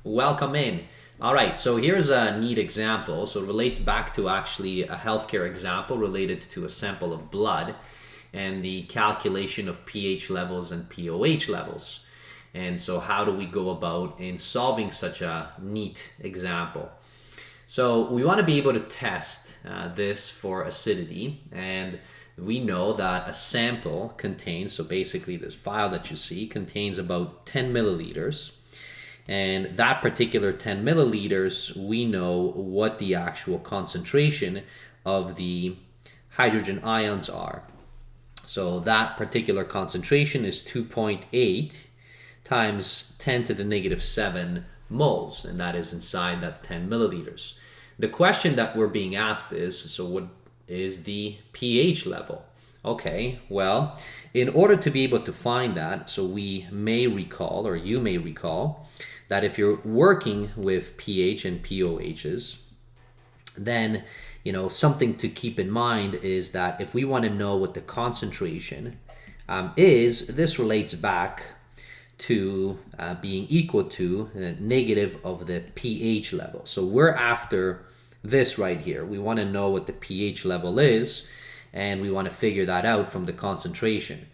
Welcome in. All right, so here's a neat example. So it relates back to actually a healthcare example related to a sample of blood and the calculation of pH levels and pOH levels. And so how do we go about in solving such a neat example? So we want to be able to test this for acidity, and we know that a sample contains, so basically this vial that you see contains about 10 milliliters. And that particular 10 milliliters, we know what the actual concentration of the hydrogen ions are. So that particular concentration is 2.8 times 10 to the negative 7 moles, and that is inside that 10 milliliters. The question that we're being asked is, so what is the pH level? Okay, well, in order to be able to find that, so we may recall, or you may recall, that if you're working with pH and pOHs, then, something to keep in mind is that if we want to know what the concentration is, this relates back to being equal to negative of the pH level. So we're after this right here. We want to know what the pH level is, and we want to figure that out from the concentration.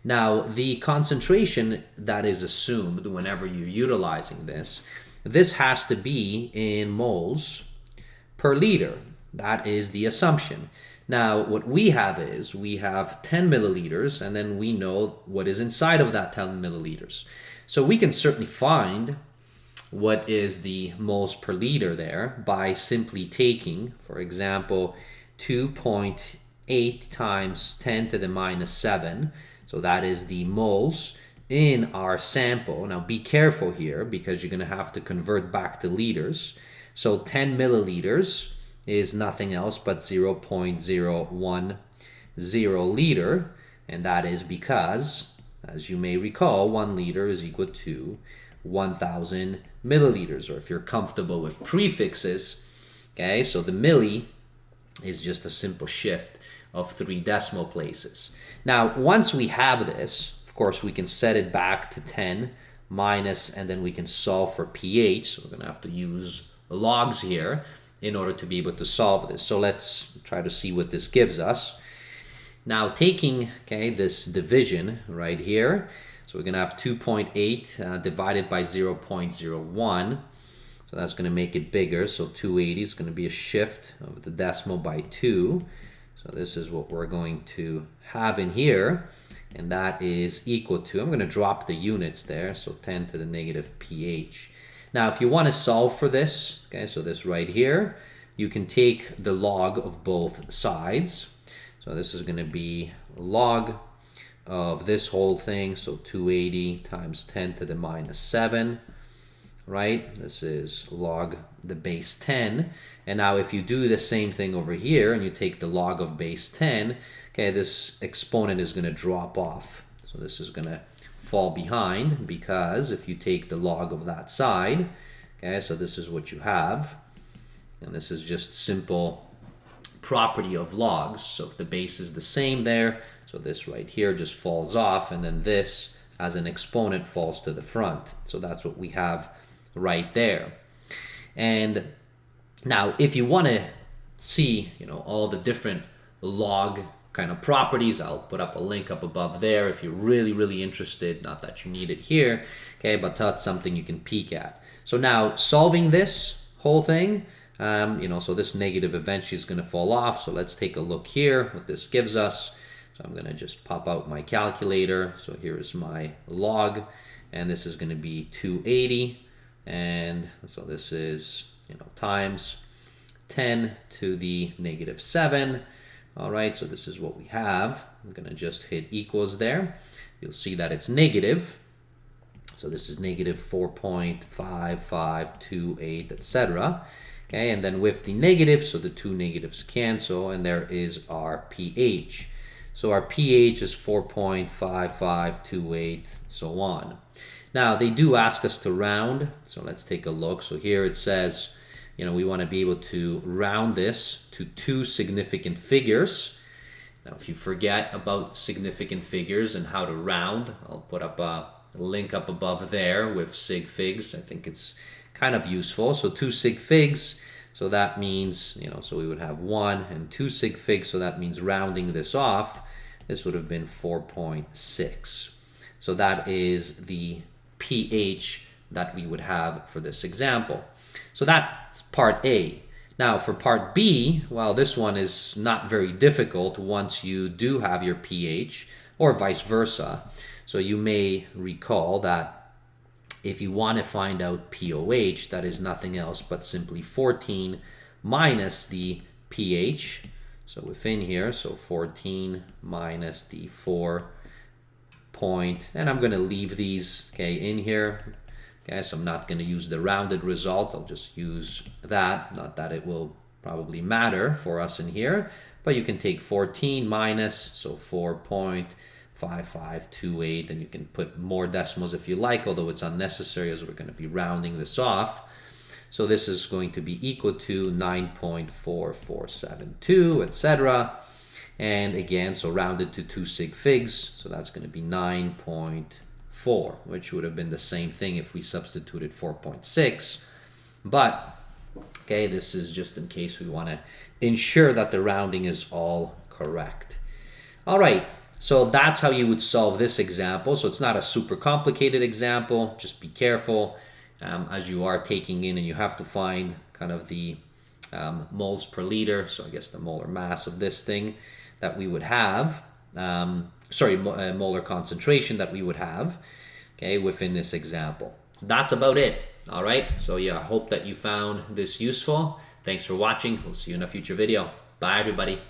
Now, the concentration that is assumed whenever you're utilizing this has to be in moles per liter. That is the assumption. Now, what we have is we have 10 milliliters, and then we know what is inside of that 10 milliliters. So we can certainly find what is the moles per liter there by simply taking, for example, 2.8 times 10 to the minus 7. So that is the moles in our sample. Now be careful here because you're going to have to convert back to liters. So 10 milliliters is nothing else but 0.010 liter. And that is because, as you may recall, 1 liter is equal to 1,000 milliliters. Or if you're comfortable with prefixes, okay, so the milli is just a simple shift of 3 decimal places. Now, once we have this, of course, we can set it back to 10 minus, and then we can solve for pH. So we're going to have to use logs here in order to be able to solve this. So let's try to see what this gives us. Now, taking this division right here, so we're going to have 2.8 divided by 0.01. So that's going to make it bigger. So 280 is going to be a shift of the decimal by 2. So this is what we're going to have in here. And that is equal to, I'm going to drop the units there. So 10 to the negative pH. Now, if you want to solve for this, so this right here, you can take the log of both sides. So this is going to be log of this whole thing. So 280 times 10 to the minus 7. Right? This is log the base 10. And now if you do the same thing over here and you take the log of base 10, this exponent is going to drop off. So this is going to fall behind because if you take the log of that side, so this is what you have. And this is just simple property of logs. So if the base is the same there, so this right here just falls off, and then this as an exponent falls to the front. So that's what we have right there. And now if you want to see all the different log kind of properties, I'll put up a link up above there if you're really interested. Not that you need it here, but that's something you can peek at. So now solving this whole thing, so this negative eventually is going to fall off. So let's take a look here what this gives us. So I'm going to just pop out my calculator. So here is my log, and this is going to be 280. And so this is, times 10 to the negative 7. All right, so this is what we have. I'm going to just hit equals there. You'll see that it's negative. So this is negative 4.5528, etc. And then with the negative, so the two negatives cancel, and there is our pH. So our pH is 4.5528, so on. Now, they do ask us to round, so let's take a look. So here it says, we want to be able to round this to 2 significant figures. Now, if you forget about significant figures and how to round, I'll put up a link up above there with sig figs. I think it's kind of useful. So 2 sig figs, so that means, so we would have 1 and 2 sig figs, so that means rounding this off, this would have been 4.6. So that is the pH that we would have for this example. So that's part A. Now for part B, well, this one is not very difficult once you do have your pH, or vice versa. So you may recall that if you want to find out pOH, that is nothing else but simply 14 minus the pH. So within here, so 14 minus the 4 point, and I'm going to leave these, okay, in here. Okay, so I'm not going to use the rounded result. I'll just use that. Not that it will probably matter for us in here, but you can take 14 minus, so 4.5528, and you can put more decimals if you like, although it's unnecessary as we're going to be rounding this off. So this is going to be equal to 9.4472, etc. And again, so rounded to 2 sig figs, so that's going to be 9.4, which would have been the same thing if we substituted 4.6. But, okay, this is just in case we want to ensure that the rounding is all correct. All right, so that's how you would solve this example. So it's not a super complicated example. Just be careful as you are taking in, and you have to find kind of the moles per liter. So I guess the molar mass of this thing that we would have, molar concentration that we would have, okay, within this example. So that's about it. All right. So yeah, I hope that you found this useful. Thanks for watching. We'll see you in a future video. Bye, everybody.